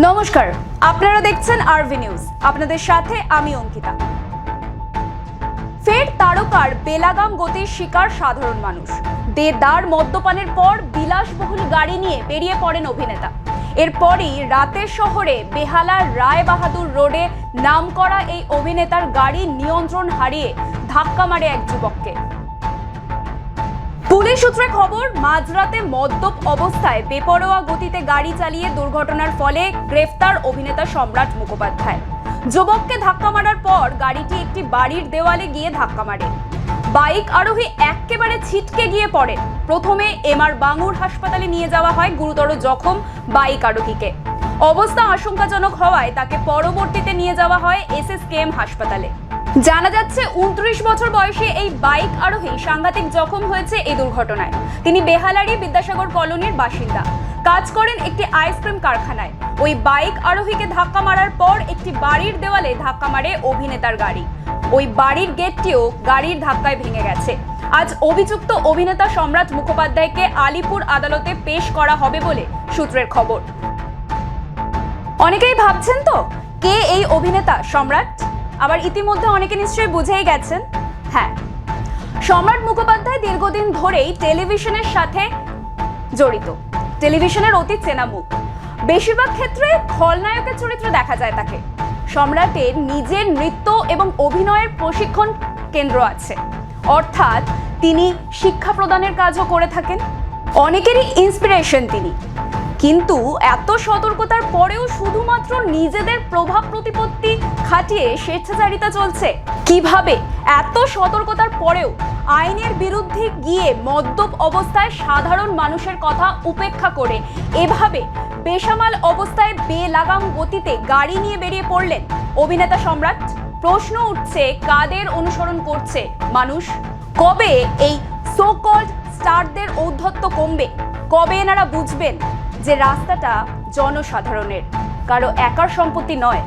নমস্কার, আপনারা দেখছেন আরভি নিউজ। আপনাদের সাথে আমি অঙ্কিতা। ফের তারকার বেলাগাম গতির শিকার সাধারণ মানুষ। দেদার মদ্যপানের পর বিলাসবহুল গাড়ি নিয়ে বেরিয়ে পড়েন অভিনেতা। এরপরই রাতের শহরে বেহালার রায় বাহাদুর রোডে নামকরা এই অভিনেতার গাড়ি নিয়ন্ত্রণ হারিয়ে ধাক্কা মারে এক যুবককে। পুলিশ সূত্রে খবর, মাঝরাতে মদ্যপ অবস্থায় বেপরোয়া গতিতে গাড়ি চালিয়ে দুর্ঘটনার ফলে গ্রেফতার অভিনেতা সম্রাট মুখোপাধ্যায়। যুবককে ধাক্কা মারার পর গাড়িটি একটি বাড়ির দেওয়ালে গিয়ে ধাক্কা মারে। বাইক আরোহী একেবারে ছিটকে গিয়ে পড়েন। প্রথমে এমআর বাঙুর হাসপাতালে নিয়ে যাওয়া হয় গুরুতর জখম বাইক আরোহীকে। অবস্থা আশঙ্কাজনক হওয়ায় তাকে পরবর্তীতে নিয়ে যাওয়া হয় এসএসকেএম হাসপাতালে। জানা যাচ্ছে 29 বছর বয়সী এই বাইক আরোহী সাংঘাতিক জখম হয়েছে এই দুর্ঘটনায়। তিনি বেহালারই বিদ্যাসাগর কলোনির বাসিন্দা, কাজ করেন একটি আইসক্রিম কারখানায়। ওই বাইক আরোহীকে ধাক্কা মারার পর একটি বাড়ির দেওয়ালে ধাক্কা মারে অভিনেতার গাড়ি। ওই বাড়ির গেটটিও গাড়ির ধাক্কায় ভেঙে গেছে। আজ অভিযুক্ত অভিনেতা সম্রাট মুখোপাধ্যায়কে আলিপুর আদালতে পেশ করা হবে বলে সূত্রের খবর। অনেকেই ভাবছেন তো কে এই অভিনেতা সম্রাট? আবার ইতিমধ্যে অনেকে নিশ্চয়ই বুঝেই গেছেন। হ্যাঁ, সম্রাট মুখোপাধ্যায় দীর্ঘদিন ধরেই টেলিভিশনের সাথে জড়িত। টেলিভিশনের অতি চেনা মুখ। বেশিরভাগ ক্ষেত্রে খলনায়কের চরিত্রে দেখা যায় তাকে। সম্রাটের নিজের নৃত্য এবং অভিনয়ের প্রশিক্ষণ কেন্দ্র আছে, অর্থাৎ তিনি শিক্ষা প্রদানের কাজও করে থাকেন। অনেকেরই ইন্সপিরেশন তিনি। কিন্তু এত সতর্কতার পরেও শুধুমাত্র নিজেদের প্রভাব প্রতিপত্তি খাটিয়ে স্বেচ্ছাচারিতা চলছে। কিভাবে এত সতর্কতার পরেও আইনের বিরুদ্ধে গিয়ে মদ্যপ অবস্থায় সাধারণ মানুষের কথা উপেক্ষা করে এভাবে বেসামাল অবস্থায় বেলাগাম গতিতে গাড়ি নিয়ে বেরিয়ে পড়লেন অভিনেতা সম্রাট? প্রশ্ন উঠছে, কাদের অনুসরণ করছে মানুষ? কবে এই সো কল্ড স্টারদের ঔদ্ধত্য কমবে? কবে এনারা বুঝবেন যে রাস্তাটা জনসাধারণের, কারো একার সম্পত্তি নয়?